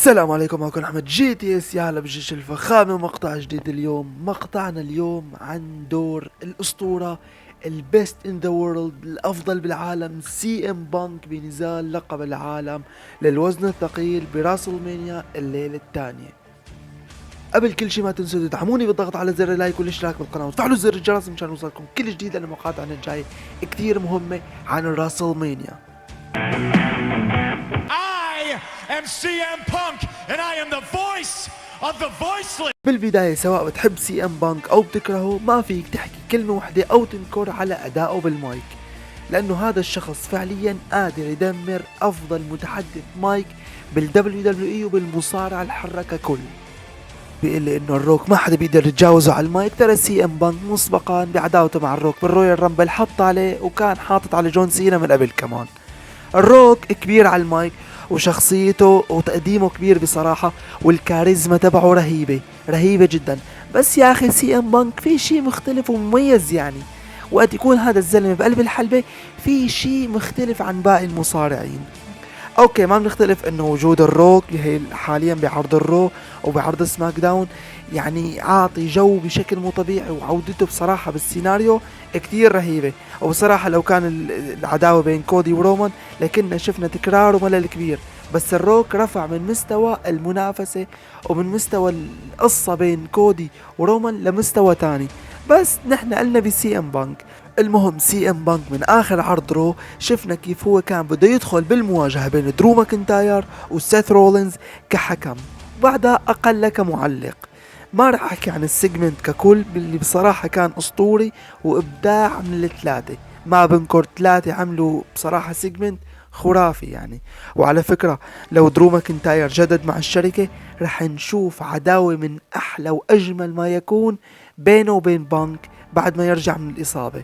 السلام عليكم، معكم احمد جي تي اس. يا هلا بجيش الفخامه، مقطع جديد اليوم. مقطعنا اليوم عن دور الاسطوره البيست ان ذا وورلد، الافضل بالعالم، سي ام بانك بنزال لقب العالم للوزن الثقيل براسلمانيا الليله الثانيه. قبل كل شيء ما تنسوا تدعموني بالضغط على زر اللايك والاشتراك بالقناه وتفعلوا زر الجرس مشان يوصلكم كل جديد، لان مقاطعنا الجاي كتير مهمه عن الراسلمانيا. am CM Punk and I am the voice of the voiceless. بالبداية، سواء بتحب سي ام بانك او بتكرهه، ما فيك تحكي كلمة واحدة او تنكر على ادائه بالمايك، لانه هذا الشخص فعليا قادر يدمر افضل متحدث مايك بالدبليو دبليو اي وبالمصارعة الحرة ككل. بيقول لي انه الروك ما حدا بيقدر يتجاوزه على المايك. ترى سي ام بانك مسبقا بعداوته مع الروك بالرويال رامبل حط عليه، وكان حاطط على جون سينا من قبل كمان. الروك كبير على المايك، وشخصيته وتقديمه كبير بصراحة، والكاريزما تبعه رهيبة جدا. بس يا اخي سي ام بانك في شي مختلف ومميز، يعني وقت يكون هذا الزلمة بقلب الحلبة في شي مختلف عن باقي المصارعين. اوكي، ما بنختلف انه وجود الروك اللي هي حاليا بعرض الرو وبعرض سماك داون يعني عاطي جو بشكل مو طبيعي، وعودته بصراحة بالسيناريو كتير رهيبة. وبصراحة لو كان العداوة بين كودي ورومان لكننا شفنا تكرار وملل كبير، بس الروك رفع من مستوى المنافسة ومن مستوى القصة بين كودي ورومان لمستوى تاني. بس نحن قلنا بسي ام بانك. المهم، سي ام بانك من اخر عرض رو شفنا كيف هو كان بده يدخل بالمواجهة بين درو ماكنتاير وسيث رولينز كحكم، بعدها اقل كمعلق. ما رح احكي عن السيجمنت ككل، باللي بصراحة كان اسطوري وابداع من الثلاثة. ما بنكر، ثلاثة عملوا بصراحة سيجمنت خرافي يعني. وعلى فكرة، لو درو ماكنتاير جدد مع الشركة رح نشوف عداوة من احلى واجمل ما يكون بينه وبين بانك بعد ما يرجع من الاصابة.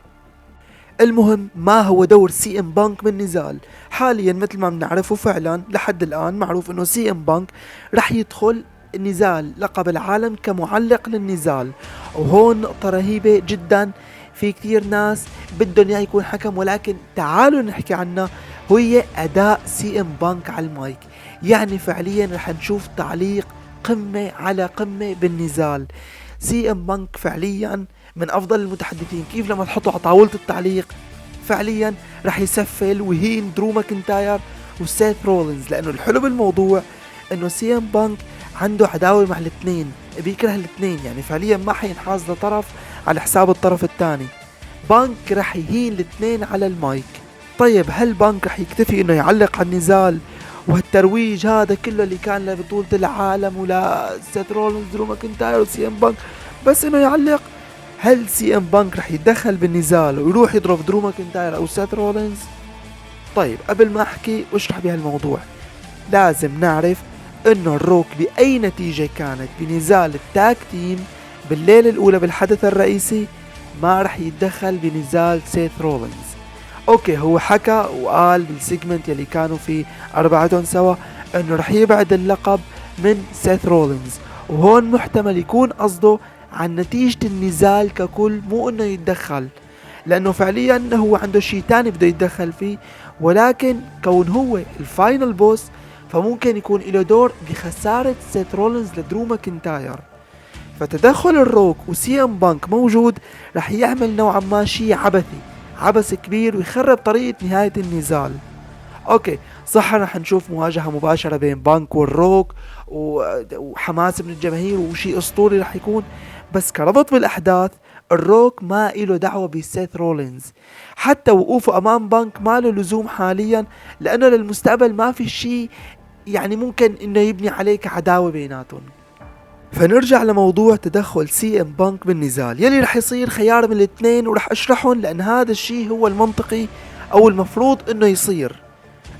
المهم، ما هو دور سي ام بانك بالنزال حاليا؟ مثل ما بنعرفه فعلا لحد الان معروف انه سي ام بانك رح يدخل نزال لقب العالم كمعلق للنزال. وهون نقطة رهيبة جدا، في كثير ناس بدهم اياه يكون حكم، ولكن تعالوا نحكي عنها، هي اداء سي ام بانك على المايك. يعني فعليا رح نشوف تعليق قمة على قمة بالنزال. سي ام بانك فعليا من افضل المتحدثين. كيف لما تحطه على طاولة التعليق فعليا رح يسفل ويهين درو ماكنتاير وسيث رولينز، لانه الحلو بالموضوع انه سي ام بانك عنده عداوة مع الاثنين، بيكره الاثنين، يعني فعليا ما حينحاز لطرف على حساب الطرف الثاني. بانك رح يهين الاثنين على المايك. طيب، هل بانك رح يكتفي انه يعلق على النزال وهالترويج هذا كله اللي كان لبطولة العالم ولا سيث رولينز درو ماكنتاير وسي ام بانك بس انه يعلق؟ هل سي ام بانك رح يتدخل بالنزال ويروح يضرب درو ماكنتاير او سيث رولينز؟ طيب، قبل ما احكي واشرح بهالموضوع لازم نعرف انه الروك باي نتيجة كانت بنزال التاك تيم بالليلة الاولى بالحدث الرئيسي ما رح يتدخل بنزال سيث رولينز. اوكي، هو حكى وقال بالسيجمنت يلي كانوا فيه اربعتهم سوا انه رح يبعد اللقب من سيث رولينز، وهون محتمل يكون قصده عن نتيجة النزال ككل، مو انه يتدخل، لانه فعليا هو عنده شيء تاني بده يتدخل فيه. ولكن كون هو الفاينل بوس فممكن يكون له دور بخسارة سيث رولينز لدرو ماكنتاير. فتدخل الروك وسي ام بانك موجود رح يعمل نوعا ما شيء عبث كبير ويخرب طريقة نهاية النزال. اوكي صح، رح نشوف مواجهة مباشرة بين بانك والروك وحماس من الجماهير وشيء اسطوري رح يكون، بس كربط بالاحداث الروك ما له دعوة بسيث رولينز. حتى وقوفه امام بانك ما له لزوم حاليا، لانه للمستقبل ما في شيء يعني ممكن انه يبني عليه كعداوة بيناتهم. فنرجع لموضوع تدخل سي ام بانك بالنزال يلي رح يصير خيار من الاثنين، ورح اشرحهم لان هذا الشيء هو المنطقي او المفروض انه يصير.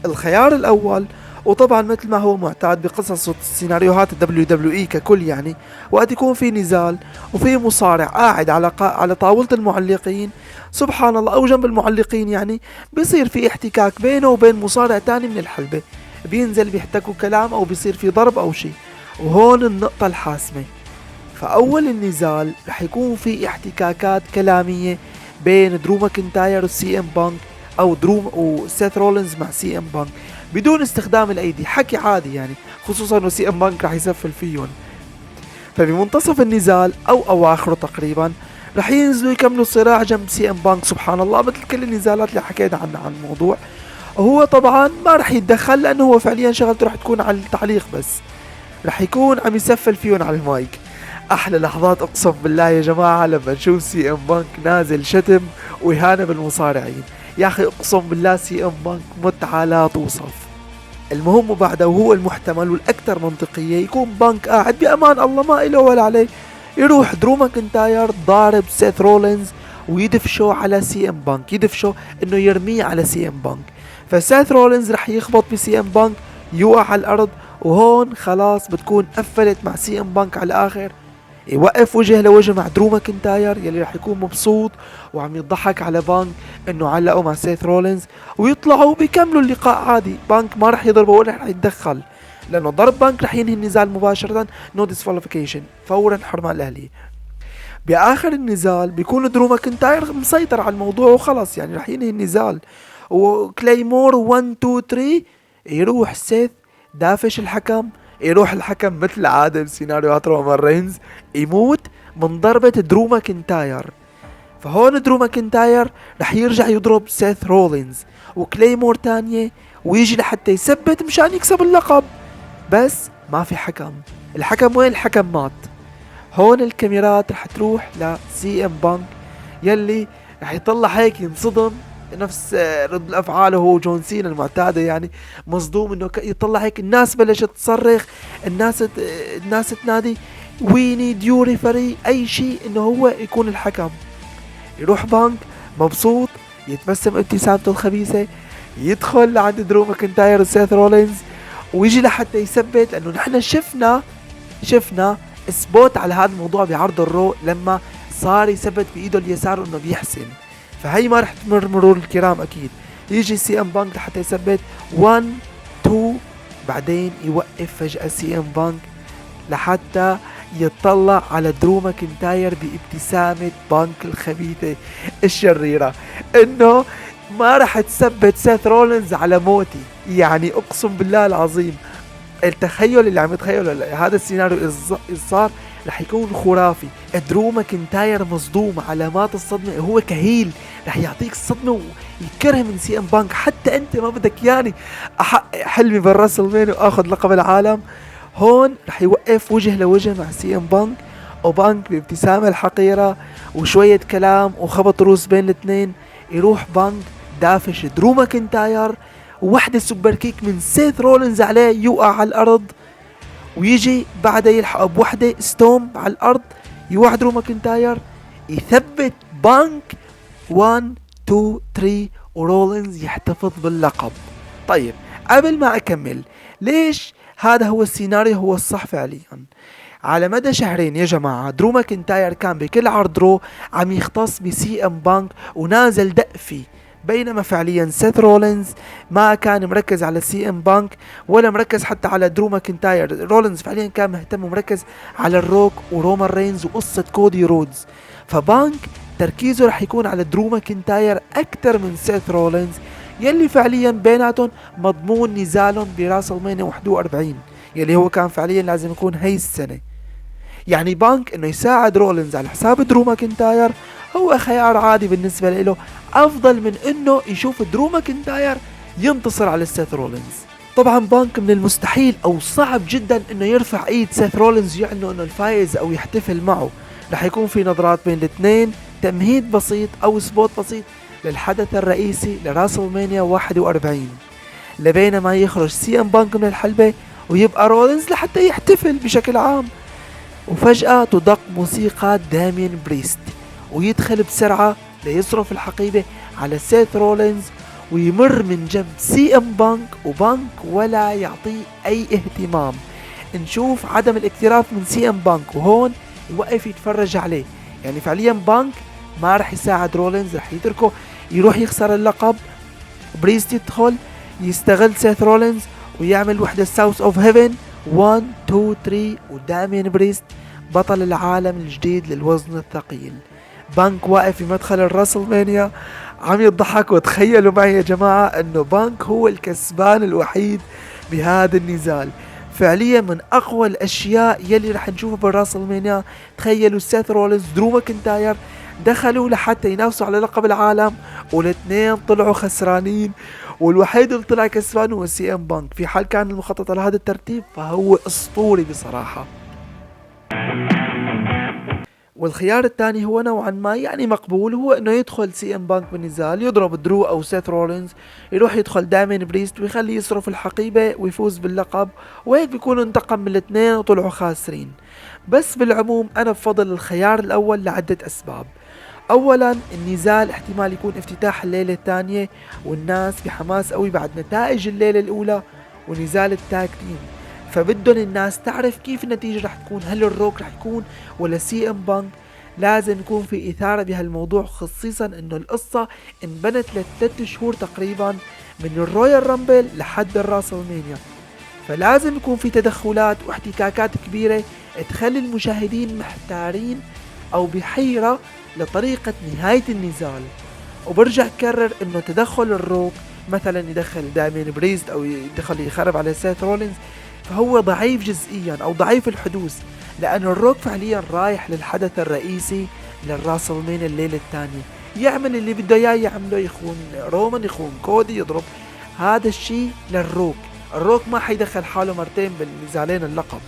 الخيار الاول، وطبعا مثل ما هو معتاد بقصص السيناريوهات الدبليو دبليو اي ككل، يعني وقت يكون في نزال وفي مصارع قاعد على طاولة المعلقين سبحان الله او جنب المعلقين، يعني بيصير في احتكاك بينه وبين مصارع تاني من الحلبة، بينزل بيحتكوا كلام او بيصير في ضرب او شيء. وهون النقطة الحاسمة، فأول النزال رح يكون في احتكاكات كلامية بين درو ماكنتاير وسي ام بانك او وسيث رولينز مع سي ام بانك بدون استخدام الايدي، حكي عادي يعني، خصوصا انه سي ام بانك راح يسفل فيهم. فبمنتصف النزال او اواخره تقريبا راح ينزلوا يكملوا الصراع جنب سي ام بانك، سبحان الله مثل كل النزالات اللي حكينا عنها عن الموضوع. وهو طبعا ما راح يتدخل لانه هو فعليا شغلته راح تكون على التعليق بس، راح يكون عم يسفل فيهم على المايك. احلى لحظات اقسم بالله يا جماعه لما نشوف سي ام بانك نازل شتم واهانه بالمصارعين، يا اخي اقسم بالله سي ام بانك متعه لا توصف. المهم وبعده وهو المحتمل والاكثر منطقيه يكون بانك قاعد بامان الله ما إله ولا عليه، يروح درو ماكنتاير ضارب سيث رولينز ويدفشوا على سي ام بانك، يدفشوا انه يرميه على سي ام بانك. فسيث رولينز رح يخبط بسي ام بانك يوقع على الارض، وهون خلاص بتكون قفلت مع سي ام بانك على الاخر. يوقف وجه لوجه مع درو ماكنتاير يلي رح يكون مبسوط وعم يضحك على بانك انه علقوا مع سيث رولينز، ويطلعوا بيكملوا اللقاء عادي. بانك ما رح يضربه ولا رح يتدخل، لانه ضرب بانك رح ينهي النزال مباشرة، نو ديسكواليفيكيشن، فورا حرمان الاهلي. باخر النزال بيكون درو ماكنتاير مسيطر على الموضوع وخلص يعني رح ينهي النزال، وكليمور 1 2 3 يروح سيث دافش الحكم، يروح الحكم مثل عادة بسيناريوهات رومان رينز يموت من ضربة درو ماكنتاير. فهون درو ماكنتاير رح يرجع يضرب سيث رولينز وكليمور تانية ويجي لحتى يثبت مشان يكسب اللقب، بس ما في حكم. الحكم وين؟ الحكم مات. هون الكاميرات رح تروح لسي ام بانك يلي رح يطلع هيك ينصدم، نفس رد الافعال هو جون سينا المعتاده يعني، مصدوم انه يطلع هيك. الناس بلشت تصرخ، الناس تنادي وي نيد يو ريفري، اي شيء انه هو يكون الحكم. يروح بانك مبسوط يتبسم ابتسامته الخبيثه، يدخل لعند درو ماكنتاير وسيث رولينز ويجي لحتى يثبت، لانه نحن شفنا سبوت على هذا الموضوع بعرض الرو لما صار يثبت بايده اليسار انه بيحسن، فهي ما رح تمر مرور الكرام اكيد. يجي سي ام بانك لحتى يثبت 1 2، بعدين يوقف فجأة سي ام بانك لحتى يطلع على درو ماكنتاير بابتسامة بانك الخبيثة الشريرة انه ما رح تثبت سيث رولينز على موتي. يعني اقسم بالله العظيم التخيل اللي عم يتخيله هذا السيناريو صار رح يكون خرافي. درو ماكنتاير مصدوم، علامات الصدمة، هو كهيل رح يعطيك الصدمة ويكره من سي ام بانك، حتى انت ما بدك ياني احقق حلمي بالراسل مين واخذ لقب العالم. هون رح يوقف وجه لوجه مع سي ام بانك، وبانك بابتسامة الحقيرة وشوية كلام وخبط روس بين الاثنين، يروح بانك دافش درو ماكنتاير، وحدة سوبر كيك من سيث رولينز عليه يوقع على الارض، ويجي بعدها يلحق بوحدة ستوم على الارض يوقع درو ماكنتاير، يثبت بانك 1 2 3 ورولينز يحتفظ باللقب. طيب قبل ما اكمل، ليش هذا هو السيناريو هو الصح فعليا؟ على مدى شهرين يا جماعة درو ماكنتاير كان بكل عرض رو عم يختص بسي ام بانك ونازل دق فيه، بينما فعليا سيث رولينز ما كان مركز على سي ام بانك ولا مركز حتى على درو ماكنتاير. رولينز فعليا كان مهتم ومركز على الروك ورومان رينز وقصة كودي رودز، فبانك تركيزه رح يكون على درو ماكنتاير اكثر من سيث رولينز يلي فعليا بيناتهم مضمون نزالهم براسل مانيا 41 يلي هو كان فعليا لازم يكون هي السنة. يعني بانك انه يساعد رولينز على حساب درو ماكنتاير هو خيار عادي بالنسبة له، افضل من انه يشوف درو ماكنتاير ينتصر على سيث رولينز. طبعا بانك من المستحيل او صعب جدا انه يرفع ايد سيث رولينز يعنى انه الفايز او يحتفل معه. رح يكون في نظرات بين الاثنين، تمهيد بسيط او سبوت بسيط للحدث الرئيسي لراسل مانيا 41، لبينما يخرج سي ام بانك من الحلبة ويبقى رولينز لحتى يحتفل بشكل عام. وفجأة تدق موسيقى دامين بريست ويدخل بسرعة ليصرف الحقيبة على سيث رولينز ويمر من جنب سي ام بانك، وبانك ولا يعطيه اي اهتمام. نشوف عدم الاكتراث من سي ام بانك وهون يوقف يتفرج عليه. يعني فعليا بانك ما رح يساعد رولينز، رح يتركه يروح يخسر اللقب. بريست يدخل يستغل سيث رولينز ويعمل وحدة ساوث اوف هيفن 1 2 3 ودامين بريست بطل العالم الجديد للوزن الثقيل. بانك واقف في مدخل الراسل مانيا عم يضحك. وتخيلوا معي يا جماعة انه بانك هو الكسبان الوحيد بهذا النزال. فعليا من اقوى الاشياء يلي رح نشوفها بالراسلمانيا. تخيلوا سيث رولينز درو ماكنتاير دخلوا لحتى ينافسوا على لقب العالم، والاثنين طلعوا خسرانين، والوحيد اللي طلع كسبان هو سي ام بانك. في حال كان المخطط على هذا الترتيب فهو اسطوري بصراحة. والخيار الثاني هو نوعا ما يعني مقبول، هو انه يدخل سي ام بانك بالنزال، يضرب درو او سيث رولينز، يروح يدخل دامين بريست ويخليه يصرف الحقيبة ويفوز باللقب، وهيك بيكون انتقم من الاثنين وطلعوا خاسرين. بس بالعموم انا بفضل الخيار الاول لعدة اسباب. اولا النزال احتمال يكون افتتاح الليلة الثانية، والناس بحماس قوي بعد نتائج الليلة الاولى ونزال التاج تيم، فبدهم الناس تعرف كيف النتيجة رح تكون، هل الروك رح يكون ولا سي ام بانك. لازم يكون في إثارة بهالموضوع، خصيصا انه القصة انبنت ل3 شهور تقريبا من الرويال رامبل لحد الراسلمانيا، فلازم يكون في تدخلات واحتكاكات كبيرة تخلي المشاهدين محتارين او بحيرة لطريقة نهاية النزال. وبرجع كرر انه تدخل الروك مثلا يدخل دامين بريست او يدخل يخرب على سيث رولينز فهو ضعيف جزئيا او ضعيف الحدوث، لأن الروك فعليا رايح للحدث الرئيسي للراسلمانيا الليلة الثانية، يعمل اللي بده اياه يعمله، يخون رومان، يخون كودي، يضرب. هذا الشيء للروك. الروك ما حيدخل حاله مرتين بالنزالين اللقب.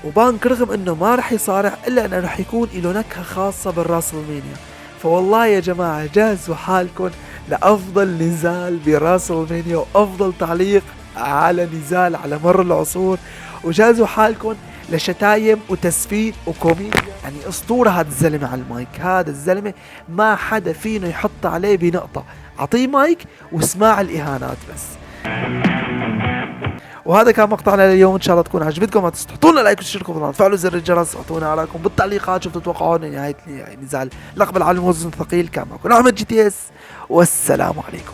وبانك رغم انه ما رح يصارع الا انه رح يكون له نكهة خاصة بالراسلمانيا. فوالله يا جماعة جهزوا حالكم لأفضل نزال براسلمانيا وأفضل تعليق على نزال على مر العصور، وجهزوا حالكم لشتايم وتسفيد وكوميديا. يعني اسطورة هذا الزلمة على المايك. هذا الزلمة ما حدا فينا يحط عليه بنقطة. عطيه مايك واسمع الإهانات بس. وهذا كان مقطعنا لليوم، ان شاء الله تكون عجبتكم. ما تنسوا تحطوا لنا لايك وتشتركوا بالقناه، تفعلوا زر الجرس، واعطونا رايكم بالتعليقات شو بتتوقعون نهايه نزال لقب العالم الوزن الثقيل. كان معكم احمد جي تي اس، والسلام عليكم.